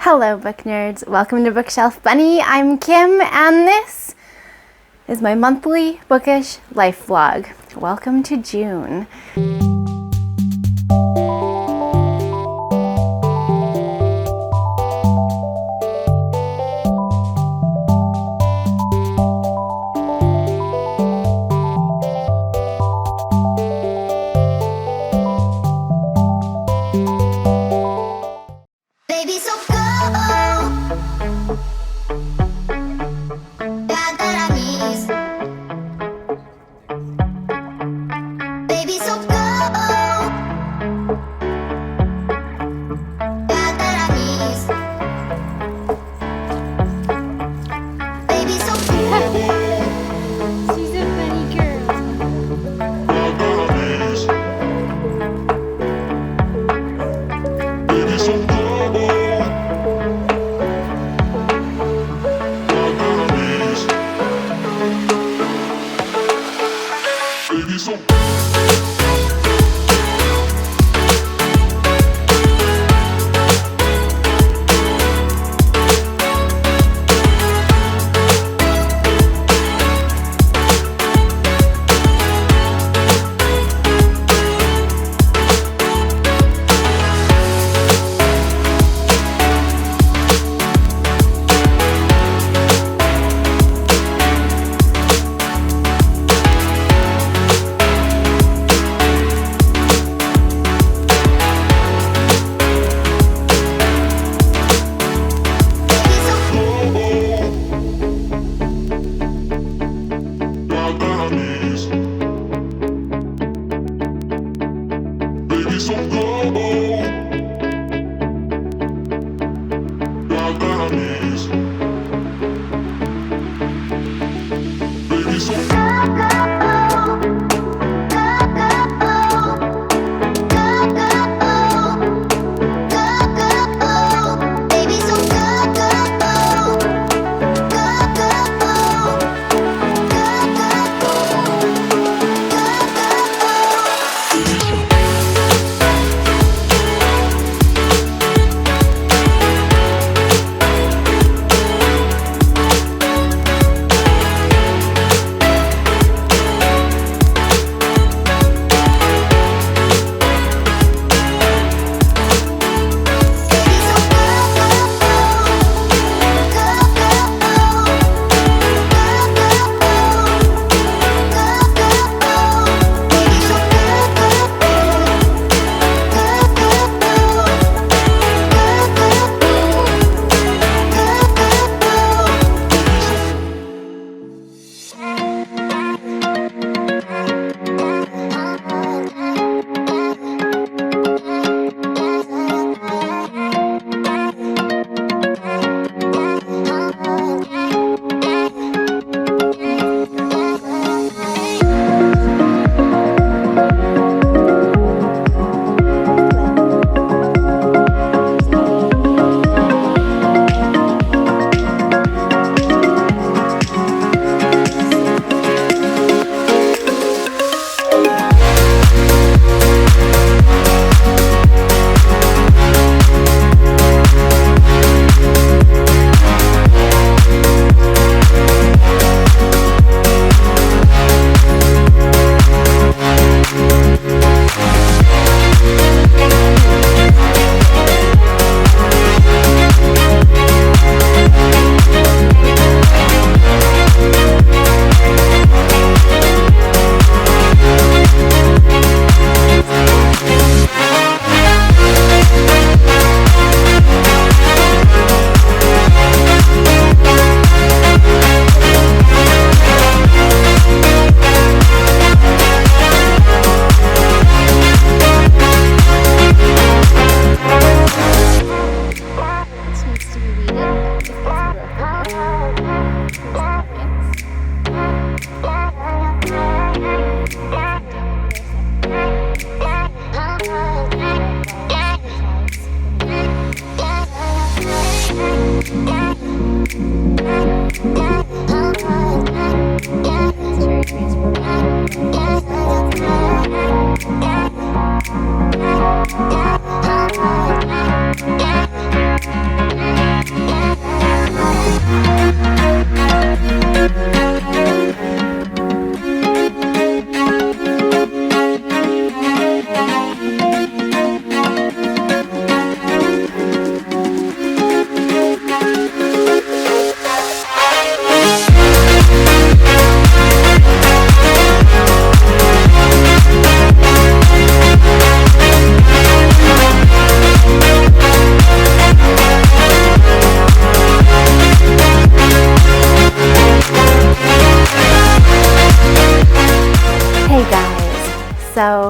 Hello book nerds, welcome to Bookshelf Bunny. I'm Kim and this is my monthly bookish life vlog. Welcome to June.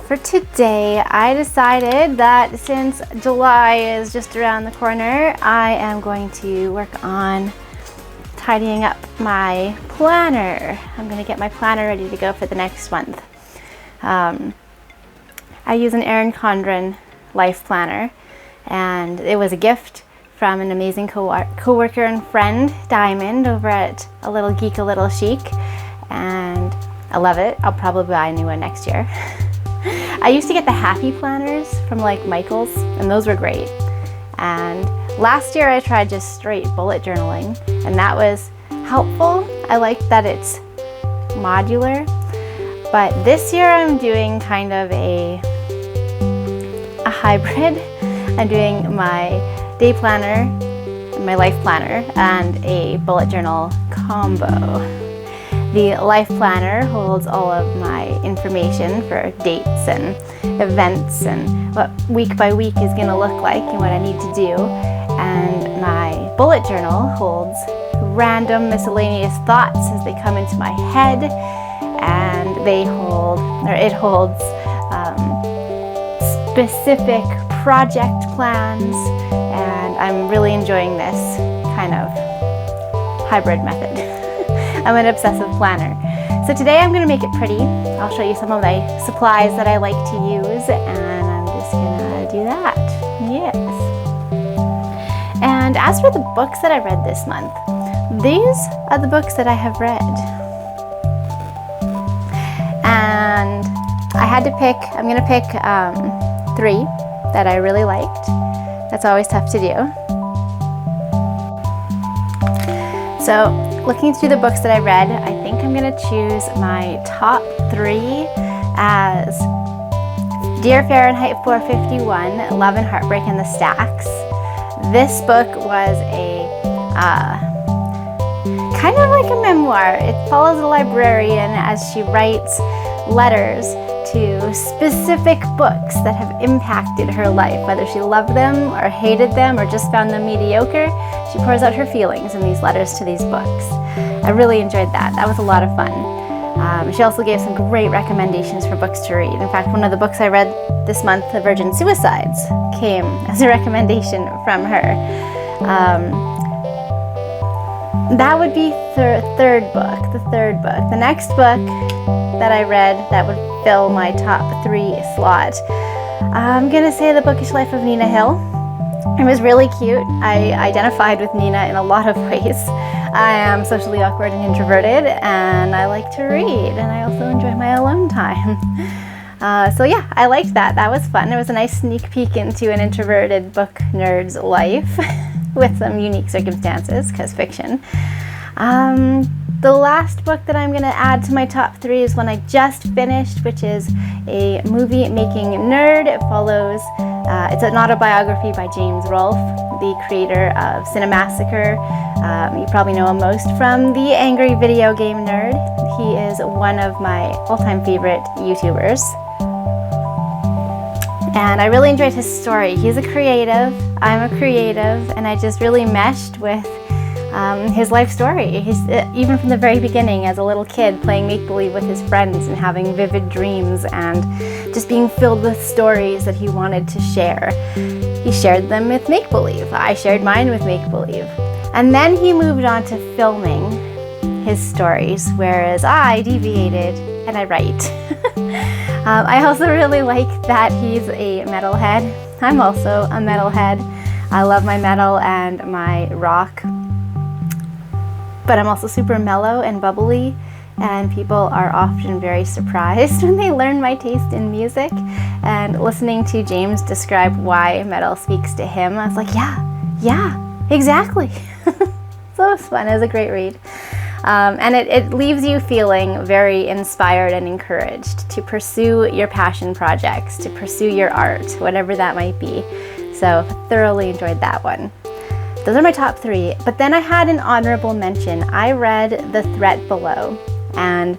for today, I decided that since July is just around the corner, I am going to work on tidying up my planner. I'm going to get my planner ready to go for the next month. I use an Erin Condren life planner, and it was a gift from an amazing co-worker and friend, Diamond, over at A Little Geek, A Little Chic, and I love it. I'll probably buy a new one next year. I used to get the happy planners from like Michael's, and those were great. And last year I tried just straight bullet journaling, and that was helpful. I like that it's modular, but this year I'm doing kind of a hybrid. I'm doing my day planner, my life planner, and a bullet journal combo. The life planner holds all of my information for dates and events and what week by week is going to look like and what I need to do. And my bullet journal holds random miscellaneous thoughts as they come into my head, and it holds specific project plans, and I'm really enjoying this kind of hybrid method. I'm an obsessive planner. So today I'm going to make it pretty. I'll show you some of my supplies that I like to use, and I'm just going to do that. Yes. And as for the books that I read this month, these are the books that I have read. And I had to pick, I'm going to pick 3 that I really liked. That's always tough to do. So looking through the books that I read, I think I'm going to choose my top 3 as Dear Fahrenheit 451, Love and Heartbreak in the Stacks. This book was a kind of like a memoir. It follows a librarian as she writes letters to specific books that have impacted her life, whether she loved them or hated them or just found them mediocre. She pours out her feelings in these letters to these books. I really enjoyed that. That was a lot of fun. She also gave some great recommendations for books to read. In fact, one of the books I read this month, The Virgin Suicides, came as a recommendation from her. That would be the third book. The next book that I read that would fill my top 3 slot, I'm gonna say The Bookish Life of Nina Hill. It was really cute. I identified with Nina in a lot of ways. I am socially awkward and introverted, and I like to read, and I also enjoy my alone time. So yeah, I liked that. That was fun. It was a nice sneak peek into an introverted book nerd's life with some unique circumstances, because fiction. The last book that I'm going to add to my top 3 is one I just finished, which is a movie-making nerd. It follows, it's an autobiography by James Rolfe, the creator of Cinemassacre. You probably know him most from the Angry Video Game Nerd. He is one of my all-time favorite YouTubers. And I really enjoyed his story. He's a creative, I'm a creative, and I just really meshed with his life story. He's even from the very beginning, as a little kid, playing make-believe with his friends and having vivid dreams and just being filled with stories that he wanted to share. He shared them with make-believe. I shared mine with make-believe. And then he moved on to filming his stories, whereas I deviated and I write. I also really like that he's a metalhead. I'm also a metalhead. I love my metal and my rock. But I'm also super mellow and bubbly, and people are often very surprised when they learn my taste in music. And listening to James describe why metal speaks to him, I was like, yeah, exactly. So it was fun. It was a great read. And it leaves you feeling very inspired and encouraged to pursue your passion projects, to pursue your art, whatever that might be. So thoroughly enjoyed that one. Those are my top 3, but then I had an honorable mention. I read The Threat Below, and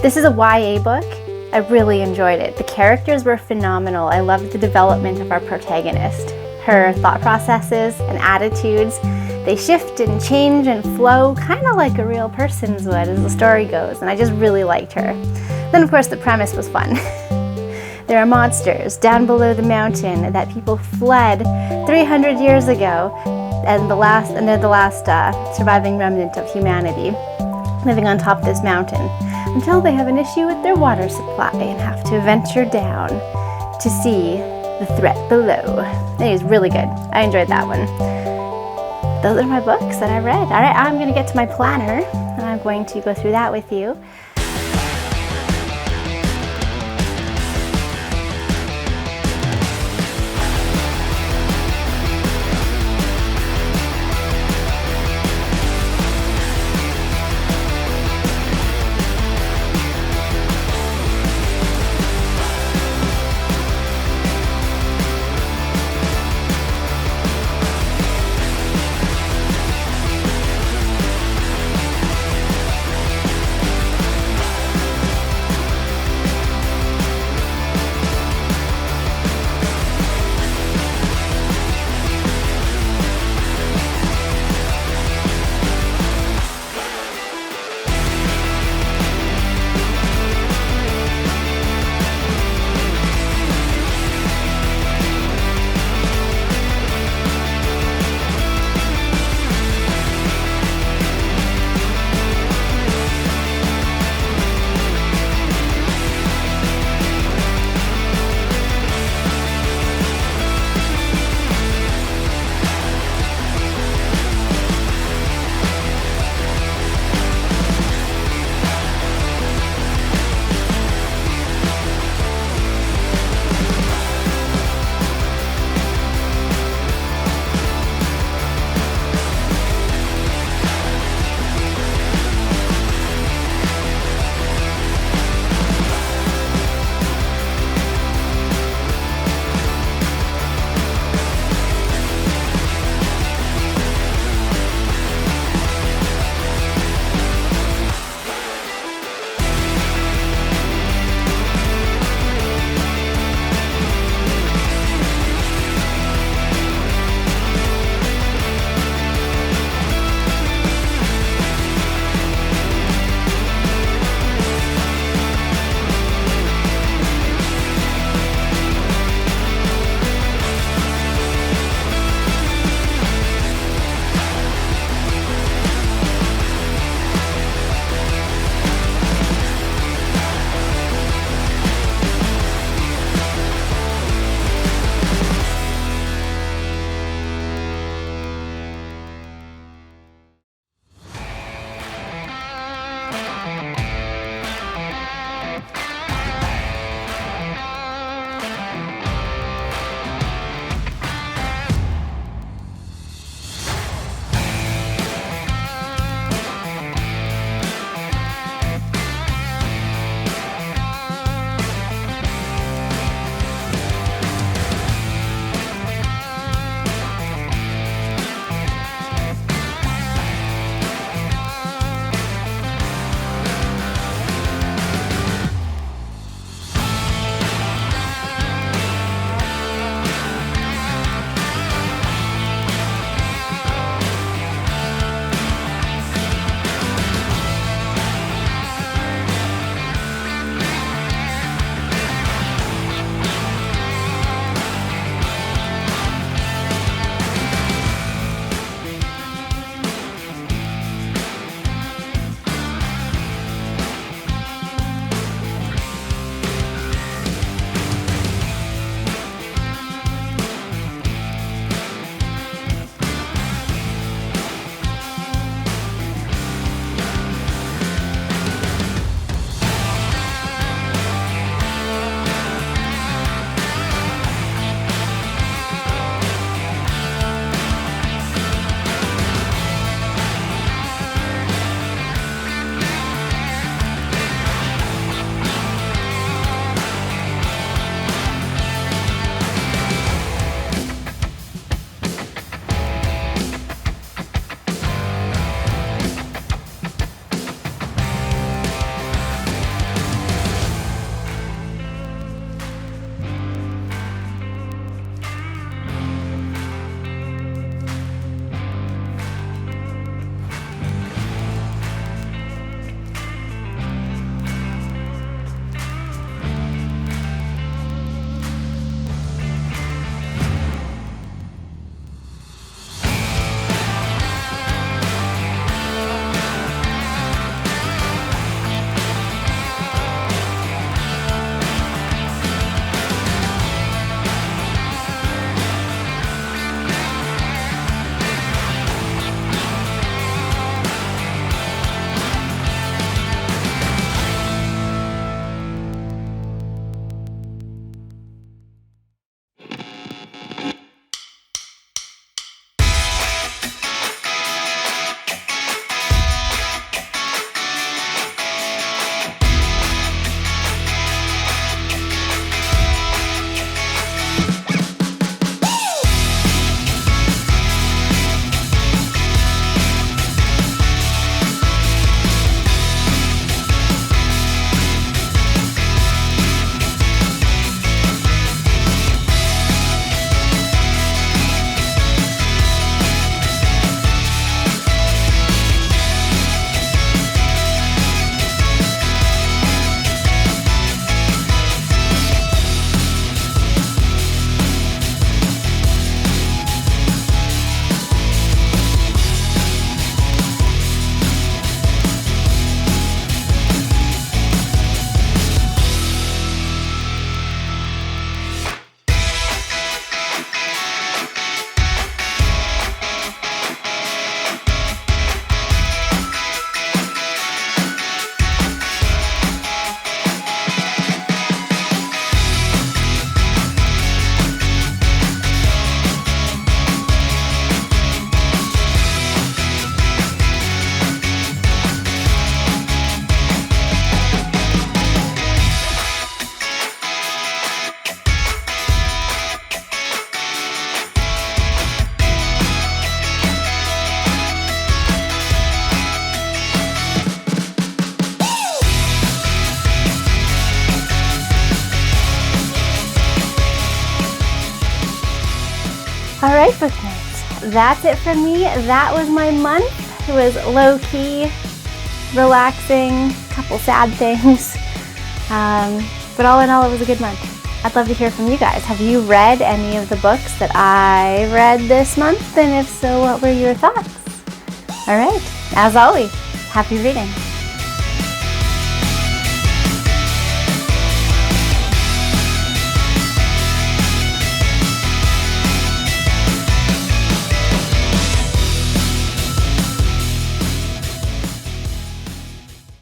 this is a YA book. I really enjoyed it. The characters were phenomenal. I loved the development of our protagonist. Her thought processes and attitudes, they shift and change and flow kind of like a real person's would as the story goes, and I just really liked her. Then of course the premise was fun. There are monsters down below the mountain that people fled 300 years ago, and they're the last surviving remnant of humanity living on top of this mountain until they have an issue with their water supply and have to venture down to see the threat below. It is really good. I enjoyed that one. Those are my books that I read. All right, I'm going to get to my planner, and I'm going to go through that with you. book nerds, that's it from me. That was my month. It was low-key, relaxing, a couple sad things. But all in all, it was a good month. I'd love to hear from you guys. Have you read any of the books that I read this month? And if so, what were your thoughts? All right, as always, happy reading.